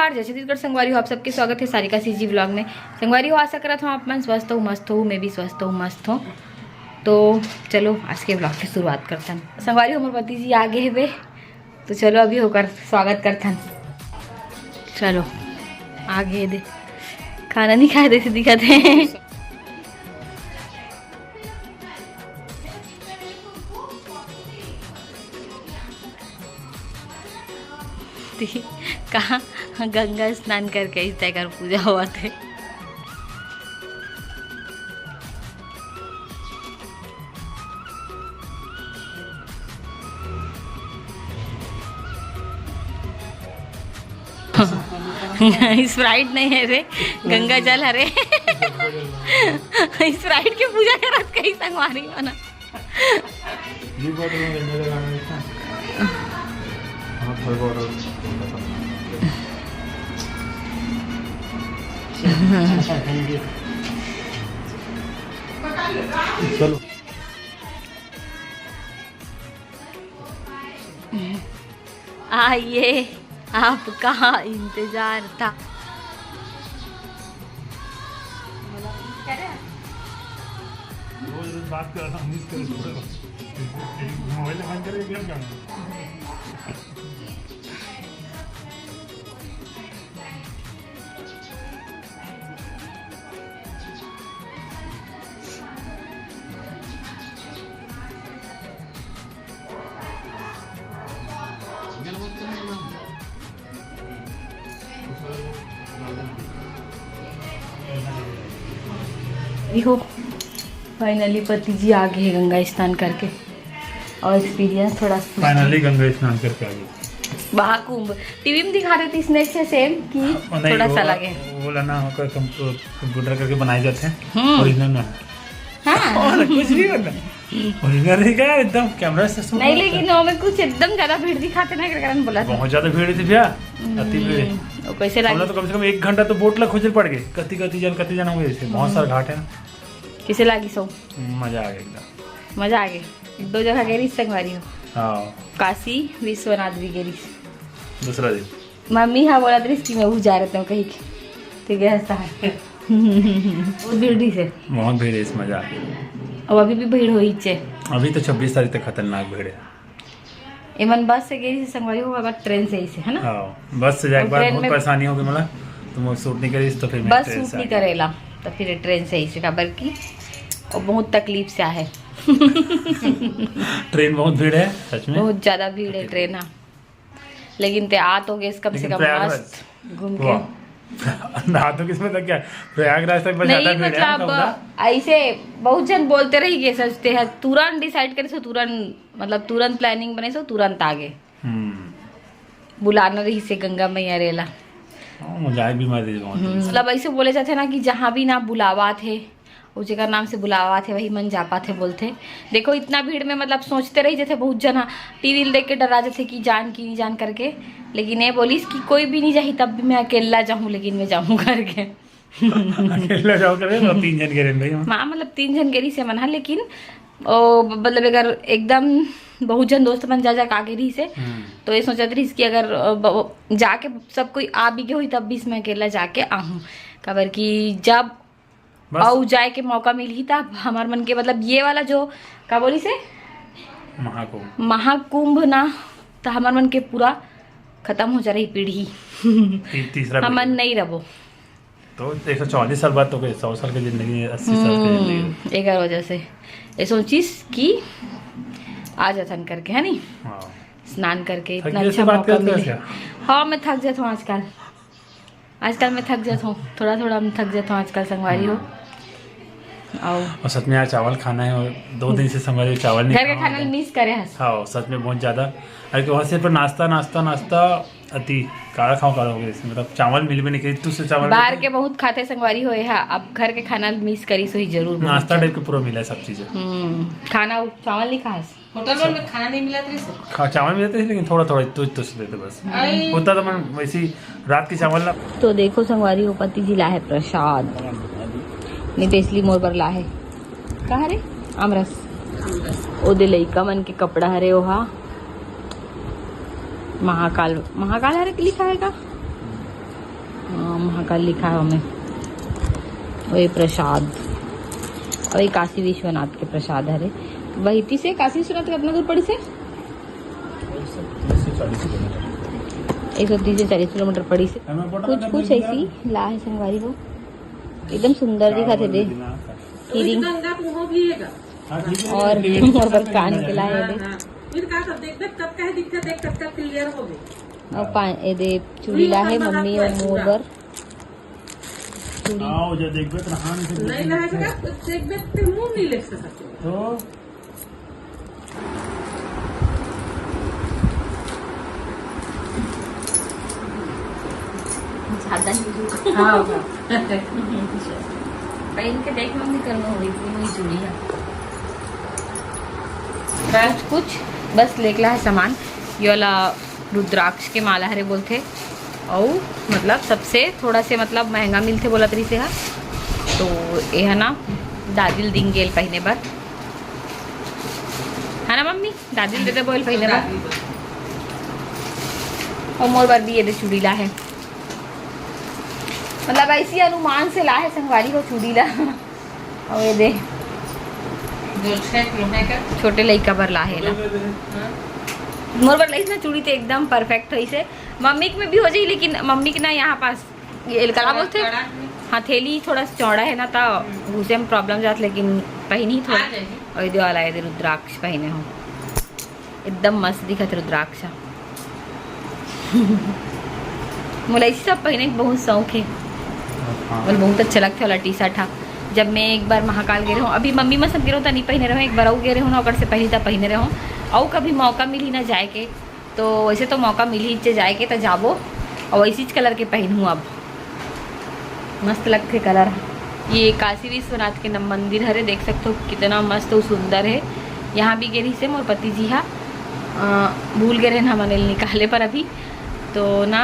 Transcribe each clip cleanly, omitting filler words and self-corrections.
नमस्कार, जय छत्तीसगढ़ संगवारी हो। आप सबके स्वागत है सारिका सीजी ब्लॉग में। संगवारी हो, आशा करता हूँ आप मन स्वस्थ हो, मस्त हो। मैं भी स्वस्थ हूँ, मस्त हूँ। तो चलो आज के ब्लॉग की शुरुआत करते हैं। संगवारी हो, हमारे पति जी आगे है वे, तो चलो अभी होकर स्वागत करते हैं। चलो आगे दे, खाना नहीं खाए जैसे दिखाते हैं। कहाँ गंगा स्नान करके इस तरह पूजा हुआ थे। स्प्राइट नहीं है रे, गंगा जल हरे। स्प्राइट की पूजा करत कहीं संगवारी बना। चलो आइए, आपका इंतजार था। रोज बात कर रहा हूँ, मिस कर मोबाइल बंद करके क्या करना। हो फाइनली पति जी आ गए गंगा स्नान करके, और एक्सपीरियंस थोड़ा फाइनली गंगा स्नान करके आ गए। महाकुंभ टीवी में दिखा देती स्नैक्स है सेम की थोड़ा सा लगे। वो लाना होकर कंप्यूटर करके बनाए जाते हैं, ओरिजिनल ना। हाँ और कुछ नहीं करना, ओरिजिनल नहीं क्या एकदम कैमरा से नहीं, लेकिन वो में कुछ एकदम ज्यादा भीड़ दिखाते ना के कारण बोला था। बहुत ज्यादा भीड़ थी भैया, अति भीड़। वो कैसे लगे? तो कम से कम 1 घंटा तो बोट ला खोजल पड़ गए, कति जन हो गए। बहुत सारे घाट है ना। किसे लगी सो? मजा आ गया एकदम, मजा आ गया। 2 जगह गई संगवारी हो, हाँ काशी विश्वनाथ भी गई। दूसरा दिन मम्मी हाँ बोला थी कि मैं वो जा रहे थे कहीं, ठीक है हंसता है। बहुत भीड़ से, बहुत भीड़ है, इस मजा आ गया। अब अभी भी भीड़ हो ही। अभी तो 26 तारीख तक खतरनाक भीड़ है। एमन बस से गई संगवारी हो, अगर ट्रेन से ही से है ना। हाँ बस से जाए के बाद बहुत परेशानी होगी मला, तुम सूट नहीं करी तो फिर बस सूट नहीं करेला तो फिर ट्रेन से ही से खबर की, और बहुत तकलीफ से है। ट्रेन बहुत भीड़ है सच में, बहुत ज्यादा भीड़ है ट्रेन। हाँ लेकिन ते आ तो गए कम से कम मस्त घूम के। तो किसमें तक क्या प्रयागराज तक बस ज्यादा भीड़ है। मतलब ऐसे बहुत जन बोलते रही गए, सोचते हैं तुरंत डिसाइड करे सो तुरंत, मतलब तुरंत प्लानिंग बने सो तुरंत आगे बुलाना रही से गंगा मैया रेला। मुझे भी मर मतलब ऐसे बोले जाते ना कि जहाँ भी ना बुलावा थे उस जगह नाम से बुलावा थे वही मन जा पाते बोलते। देखो इतना भीड़ में मतलब सोचते रही जैसे बहुत जना टीवी देख के डरा जाते कि जान की नहीं जान करके, लेकिन ये बोलिस कि कोई भी नहीं जाही तब भी मैं अकेला जाऊँ, लेकिन मैं जाऊँ करके। अकेला जाओ करे तो 3 जन के भाई हाँ मतलब 3 जन के से मना, लेकिन मतलब अगर एकदम बहुत जन दोस्त बन जा आगे रही से तो ये सोचा रही कि अगर जाके सब कोई आ भी गए हुई तब भी मैं अकेला जाके आहूँ खबर की जब और जाए के मौका मिली तब हमार मन के मतलब ये वाला जो क्या बोली से महाकुंभ ना, तो हमार मन के पूरा खत्म हो जा रही पीढ़ी। तीसरा हम मन नहीं रहो तो 140 साल बाद तो 100 साल की जिंदगी, 80 साल की जिंदगी। एक वजह से ये सोचिस कि आ जाथन करके है नी स्नान करके इतना अच्छा मौका मिले। हाँ मैं थक जाता हूँ आजकल मैं थक जाता हूँ, थोड़ा मैं थक जाता हूँ आजकल संगवारी हो। और सच में यार चावल खाना है, और 2 दिन से संगवारी चावल नहीं, घर का खाना मिस करे। हाँ सच में बहुत ज्यादा। अरे वहाँ से पर नाश्ता अति काला हो गया, मतलब चावल मिल भी नहीं करी तुझसे चावल बाहर के बहुत खाते संगवारी होए है, अब घर के खाना मिस करी सो ही जरूर। नाश्ता टाइप के पूरा मिला है सब चीजें। खाना चावल नहीं खास, होटल में खाना नहीं मिला था, चावल मिलते थे लेकिन थोड़ा तुझ देते बस, होता तो मैं वैसी रात की चावल ना। तो देखो संगवारी हो पति जी लाए प्रसाद, नहीं तो इसलिए मोर पर लाए कहा रे आमरस ओ दे लइका मन के कपड़ा हरे ओहा महाकाल हरे लिखा है का महाकाल लिखा है हमें। और ये प्रसाद, और ये काशी विश्वनाथ के प्रसाद है रे। वही थी से काशी विश्वनाथ कितना दूर पड़ी से? 130 से 40 किलोमीटर पड़ी से। कुछ ऐसी ला है संगवारी को, एकदम सुंदर दिखा थे दे कीरिंग। और पर कान के लाए दे और ये दे चूड़ी ला है मम्मी और मोर बर तो पहन के देख मम्मी करना हुई चूड़ी है। फ्रेंड्स कुछ बस लेकला है सामान। ये वाला रुद्राक्ष के माला हरे बोलते और मतलब सबसे थोड़ा से मतलब महंगा मिलते बोला तरी से है। तो ये है ना दादिल दिन गेल पहने बर है ना मम्मी, दादिल देते बोल पहने बर। और मोर बार भी ये दे चूड़ी ला है, मतलब ऐसी अनुमान से ला है संगवारी को चूड़ी ला। और ये दे छोटे लड़का बर ला है ना मोर बर लईस ना चूड़ी तो एकदम परफेक्ट है इसे। मम्मी में भी हो जाए, लेकिन मम्मी के ना यहाँ पास ये कला बोलते हथेली थोड़ा चौड़ा है ना, तो उसे में प्रॉब्लम जात, लेकिन पहनी ही थोड़ा। और ये वाला है रुद्राक्ष पहने हो, एकदम मस्त दिखत रुद्राक्ष। मुझे सब पहने बहुत शौक है और बहुत अच्छा लगता वाला टी शर्ट था। जब मैं एक बार महाकाल गए रहूँ, अभी मम्मी में सब गिरो तो नहीं पहने रहो, एक बार और गए रहूँ ना अगर से पहली तब पहने रहूँ। और कभी मौका मिली ना जाए के, तो वैसे तो मौका मिली चे जाए के तो जाबो, और वैसी कलर के पहनूँ। अब मस्त लगते कलर। ये काशी विश्वनाथ के मंदिर हरे, देख सकते हो कितना मस्त और सुंदर है। यहाँ भी गिरी से मोर पति जी हाँ भूल गए रहे ना मैंने निकाले पर अभी तो ना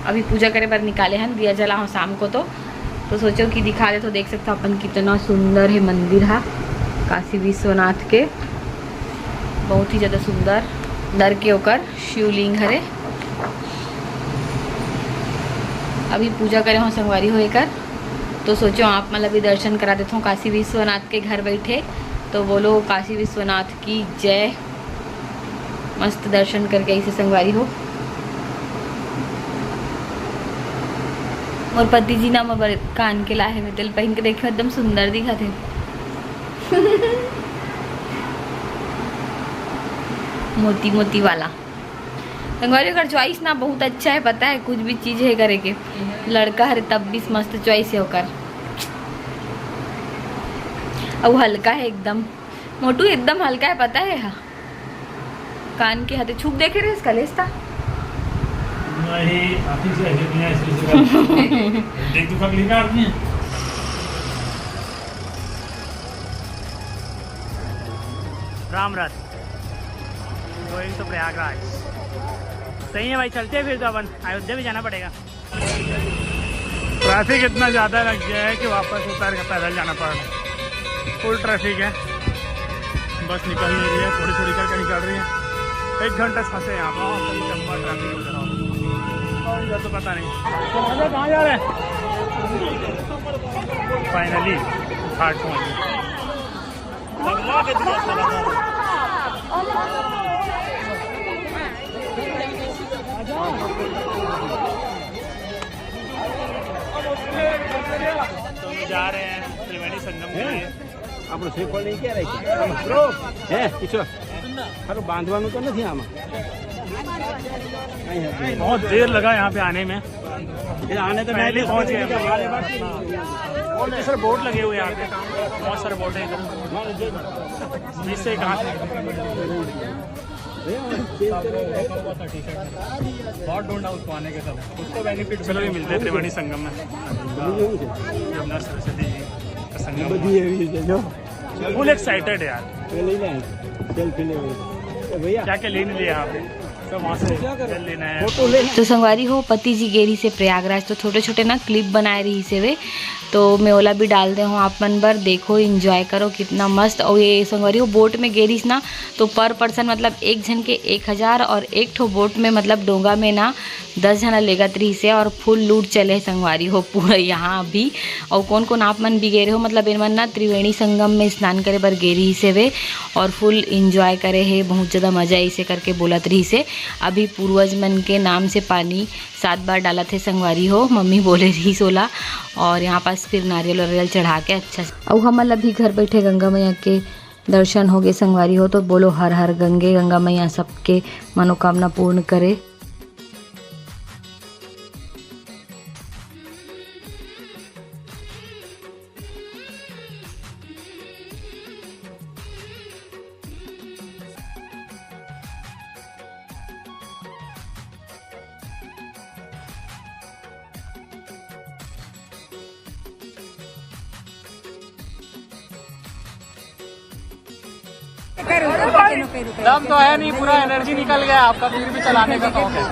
अभी पूजा करे पर निकाले हैं, दिया जला हूँ शाम को। तो सोचो कि दिखा दे, तो देख सकते हो अपन कितना सुंदर है मंदिर है काशी विश्वनाथ के, बहुत ही ज़्यादा सुंदर। दर के ओकर शिवलिंग हरे। अभी पूजा करे हो संगवारी हो कर, तो सोचो आप मतलब भी दर्शन करा देता हूँ काशी विश्वनाथ के घर बैठे। तो बोलो काशी विश्वनाथ की जय। मस्त दर्शन करके ऐसे संगवारी हो। और पति जी ना मोर कान के लाए में तेल पहन के देखो एकदम सुंदर दिखा थे। मोती मोती वाला संगवारी का चॉइस ना बहुत अच्छा है, पता है कुछ भी चीज है करे के लड़का है तब भी मस्त चॉइस है होकर। अब हल्का है एकदम, मोटू एकदम हल्का है पता है। हाँ कान के हाथे छुप देखे रहे इसका लेस्ता नहीं आखिर से नहीं है इसलिए देख तो कर लेगा आदमी। राम रथ गोइंग टू प्रयागराज। सही है भाई, चलते हैं फिर तो अपन अयोध्या भी जाना पड़ेगा। ट्रैफिक इतना ज़्यादा लग गया है कि वापस उतर के पैदल जाना पड़ रहा है। फुल ट्रैफिक है, बस निकल नहीं रही है, थोड़ी थोड़ी करके निकल रही है। 1 घंटा फंसे यहाँ पर, लंबा ट्रैफिक हो रहा है तो पता नहीं कहाँ जा रहे हैं। फाइनली घाट पहुँच तो जा रहे हैं त्रिवेणी संगम के लिए। આપણું શ્રીફળ લઈ ક્યાં રાખી બ્રો હે કિશોર હારું બાંધવાનું તો નથી આમાં। बहुत देर लगा यहाँ पे आने में, આને તો पहले पहुँच गए। और भी सर बोर्ड लगे हुए यहाँ पे, बहुत सारे बोर्ड हैं इधर, जिससे कहाँ बहुत ढूंढा उसको आने के समय, उसको बेनिफिट चलो भी मिलते हैं त्रिवेणी संगम में। यमुना सरस्वती जी का संगम, फुल एक्साइटेड है यार। સેલ્ફી લેવી ભૈયા क्या क्या लेने लिए यहाँ पे तो वहाँ से जल लेना है। फोटो लेना तो संगवारी हो पति जी गेरी से प्रयागराज, तो छोटे छोटे ना क्लिप बनाए रही से वे, तो मैं ओला भी डाल दे हूँ आप मन बर, देखो इंजॉय करो कितना मस्त। और ये संगवारी हो बोट में गेरीस ना तो पर पर्सन मतलब एक जन के 1000 और एक ठो बोट में मतलब डोंगा में ना 10 जना लेगत रही से और फुल लूट चले संगवारी हो पूरा यहाँ भी। और कौन कौन आप मन भी गेरे हो मतलब इन मन ना त्रिवेणी संगम में स्नान करे बर गेरी से वे और फुल इंजॉय करे है, बहुत ज़्यादा मजा ऐसे करके बोलत रही से। अभी पूर्वज मन के नाम से पानी 7 बार डाला थे संगवारी हो, मम्मी बोले रही सोला। और यहाँ पास फिर नारियल वारियल चढ़ा के अच्छा से और हम अभी घर बैठे गंगा मैया के दर्शन हो गए संगवारी हो। तो बोलो हर हर गंगे, गंगा मैया सबके मनोकामना पूर्ण करे। दम तो है नहीं, पूरा एनर्जी निकल गया आपका, फिर भी चलाने का शौक है।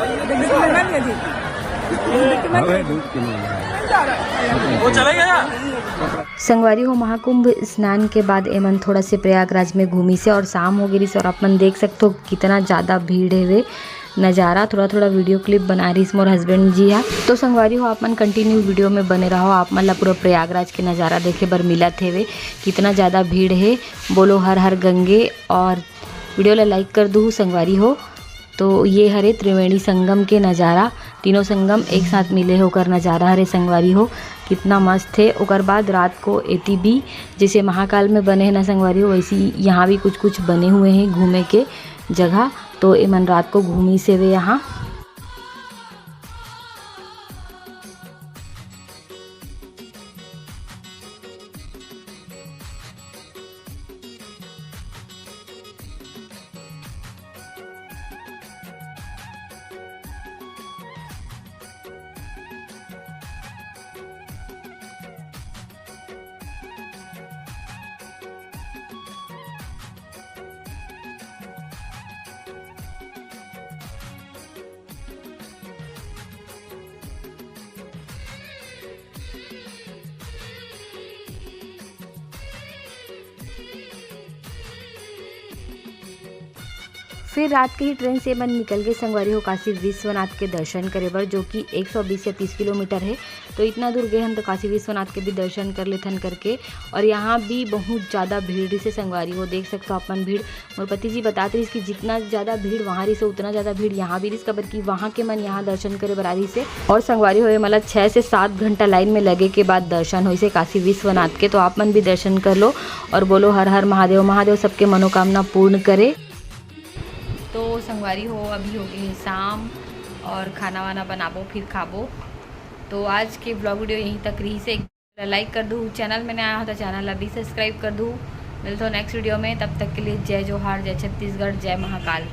वो चले गया। संगवारी हो महाकुंभ स्नान के बाद एमन थोड़ा से प्रयागराज में घूमी से और शाम हो गई से और अपन देख सकते हो कितना ज़्यादा भीड़ है वे नज़ारा। थोड़ा थोड़ा वीडियो क्लिप बना रही मोर हस्बैंड जी है। तो संगवारी हो आप मन कंटिन्यू वीडियो में बने रहो, आप मतलब पूरा प्रयागराज के नज़ारा देखे बर मिला थे वे कितना ज़्यादा भीड़ है। बोलो हर हर गंगे और वीडियो ला लाइक कर दूँ संगवारी हो। तो ये हरे त्रिवेणी संगम के नज़ारा, तीनों संगम एक साथ मिले होकर नज़ारा हरे संगवारी हो कितना मस्त है। और बाद रात को एती भी जैसे महाकाल में बने हैं ना संगवारी हो, वैसे यहाँ भी कुछ कुछ बने हुए हैं घूमे के जगह। तो एमन रात को घूमी से वे यहाँ। फिर रात के ही ट्रेन से मन निकल गए संगवारी हो काशी विश्वनाथ के दर्शन करे बर, जो कि 120 या 30 किलोमीटर है। तो इतना दूर गए हम तो काशी विश्वनाथ के भी दर्शन कर लेथन करके। और यहाँ भी बहुत ज़्यादा भीड़ से संगवारी हो देख सकते हो अपन भीड़। मोर पति जी बताते रही कि जितना ज़्यादा भीड़ वहाँ रही से उतना ज़्यादा भीड़ यहाँ भी रही, खबर की वहाँ के मन यहाँ दर्शन करे बर आ रही से। और संगवारी हो मतलब 6 से 7 घंटा लाइन में लगे के बाद दर्शन हो से काशी विश्वनाथ के। तो आप मन भी दर्शन कर लो और बोलो हर हर महादेव, महादेव सबके मनोकामना पूर्ण करे। तो संगवारी हो अभी हो गई शाम और खाना वाना बनाबो फिर खाबो। तो आज के ब्लॉग वीडियो यहीं तक रही से, लाइक कर दूँ, चैनल में नया हो तो चैनल अभी सब्सक्राइब कर दूँ। मिलते हो नेक्स्ट वीडियो में, तब तक के लिए जय जोहार, जय छत्तीसगढ़, जय महाकाल।